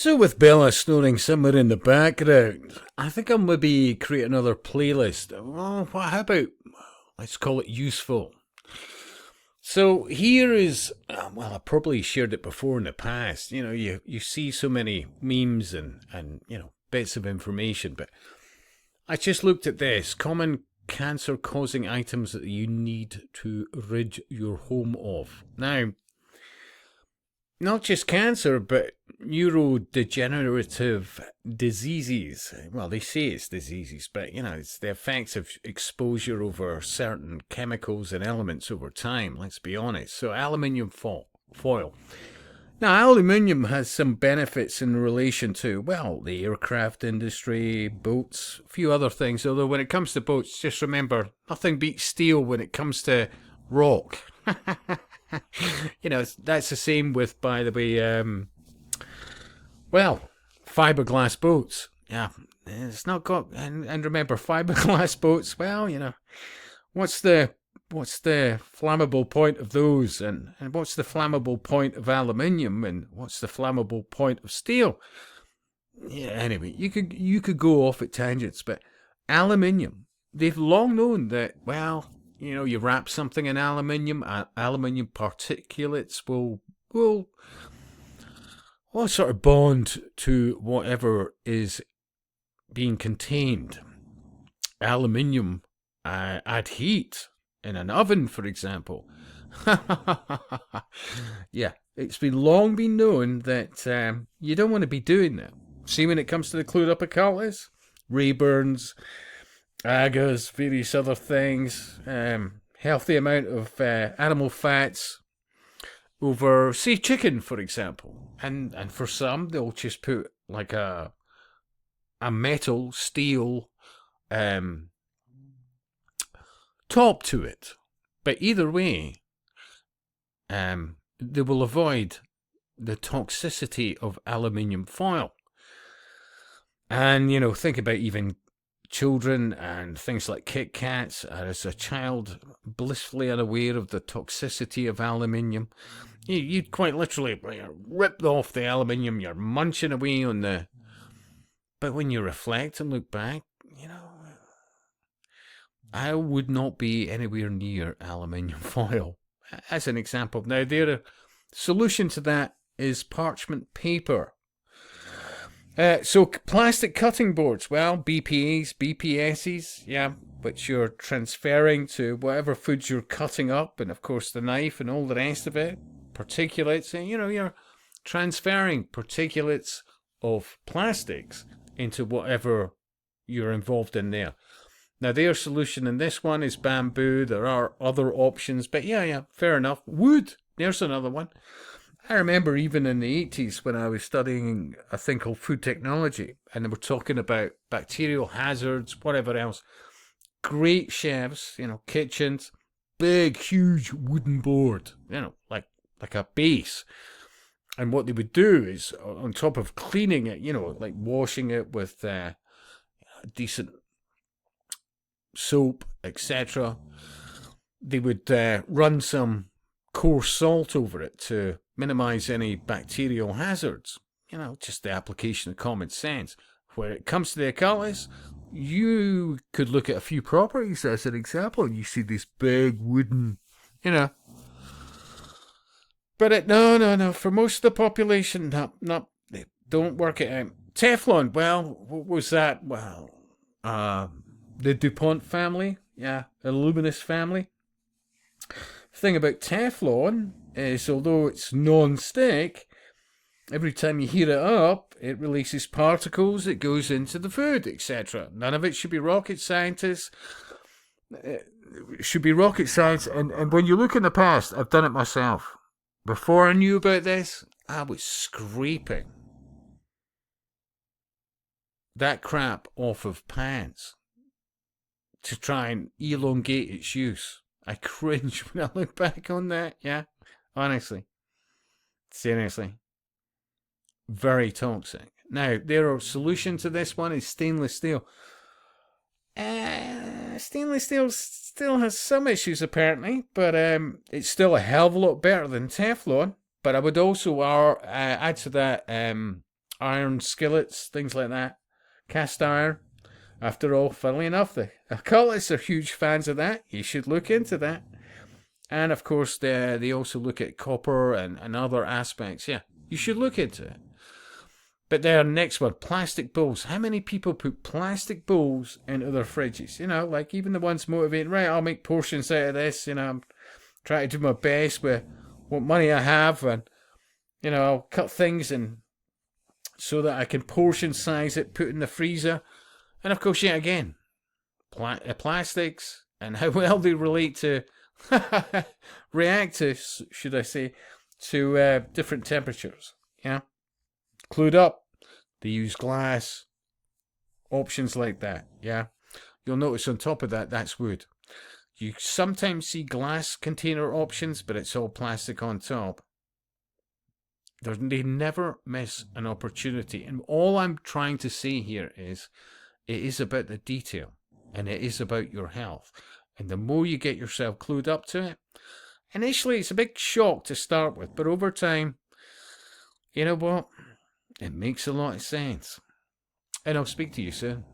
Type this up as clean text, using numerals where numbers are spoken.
So with Bella snoring somewhere in the background, I think I'll maybe create another playlist. Well, how about, let's call it useful. So here is, well, I probably shared it before in the past. You know, you see so many memes and bits of information, but I just looked at this. Common cancer-causing items that you need to rid your home of. Now, not just cancer, but neurodegenerative diseases. Well, they say it's diseases, but it's the effects of exposure over certain chemicals and elements over time, let's be honest. So aluminium foil. Now, aluminium has some benefits in relation to, well, the aircraft industry, boats, a few other things. Although when it comes to boats, just remember, nothing beats steel when it comes to rock. That's the same with, by the way, fiberglass boats. Yeah, it's not got, and remember, fiberglass boats, well, what's the flammable point of those, and what's the flammable point of aluminium, and what's the flammable point of steel? Yeah, anyway, you could go off at tangents, but aluminium, they've long known that, well, you wrap something in aluminium, aluminium particulates will sort of bond to whatever is being contained. Aluminium at heat in an oven, for example. Yeah, it's long been known that you don't want to be doing that. See, when it comes to the clued up occultists, Rayburns, agas, various other things, healthy amount of animal fats over, say, chicken, for example. And for some, they'll just put like a metal, steel top to it. But either way, they will avoid the toxicity of aluminium foil. And, think about even children and things like Kit Kats. As a child, blissfully unaware of the toxicity of aluminium, you'd quite literally rip off the aluminium. You're munching away on the. But when you reflect and look back, I would not be anywhere near aluminium foil, as an example. Now, their solution to that is parchment paper. So plastic cutting boards, well, BPAs, BPSs, yeah, which you're transferring to whatever foods you're cutting up, and of course the knife and all the rest of it, particulates, and you're transferring particulates of plastics into whatever you're involved in there. Now, their solution in this one is bamboo. There are other options, but yeah, fair enough. Wood, there's another one. I remember even in the 80s when I was studying a thing called food technology, and they were talking about bacterial hazards, whatever else. Great chefs, kitchens, big, huge wooden board, like a base. And what they would do is, on top of cleaning it, like washing it with decent soap, etc., they would run some coarse salt over it to minimize any bacterial hazards. Just the application of common sense. Where it comes to the occultists, you could look at a few properties as an example, and you see this big wooden, But no. For most of the population, no, they don't work it out. Teflon, well, what was that? Well, the DuPont family, yeah, the luminous family. Thing about Teflon is, although it's non-stick, every time you heat it up, it releases particles, it goes into the food, etc. None of it should be rocket scientists. It should be rocket science. And when you look in the past, I've done it myself. Before I knew about this, I was scraping that crap off of pans to try and elongate its use. I cringe when I look back on that, yeah. Honestly. Seriously. Very toxic. Now, their solution to this one is stainless steel. Stainless steel still has some issues, apparently, but it's still a hell of a lot better than Teflon. But I would also add to that iron skillets, things like that. Cast iron. After all, funnily enough, the occultists are huge fans of that. You should look into that. And of course, they also look at copper and other aspects. Yeah, you should look into it. But there, next one, plastic bowls. How many people put plastic bowls into their fridges? You know, like even the ones motivating, right, I'll make portions out of this. You know, I'm trying to do my best with what money I have. And, you know, I'll cut things and so that I can portion size it, put it in the freezer. And of course, yet again, plastics and how well they relate to, react to, should I say, to different temperatures. Yeah. Clued up, they use glass, options like that. Yeah. You'll notice on top of that, that's wood. You sometimes see glass container options, but it's all plastic on top. They never miss an opportunity. And all I'm trying to say here is, it is about the detail, and it is about your health. And the more you get yourself clued up to it, initially it's a big shock to start with, but over time, you know what? It makes a lot of sense. And I'll speak to you soon.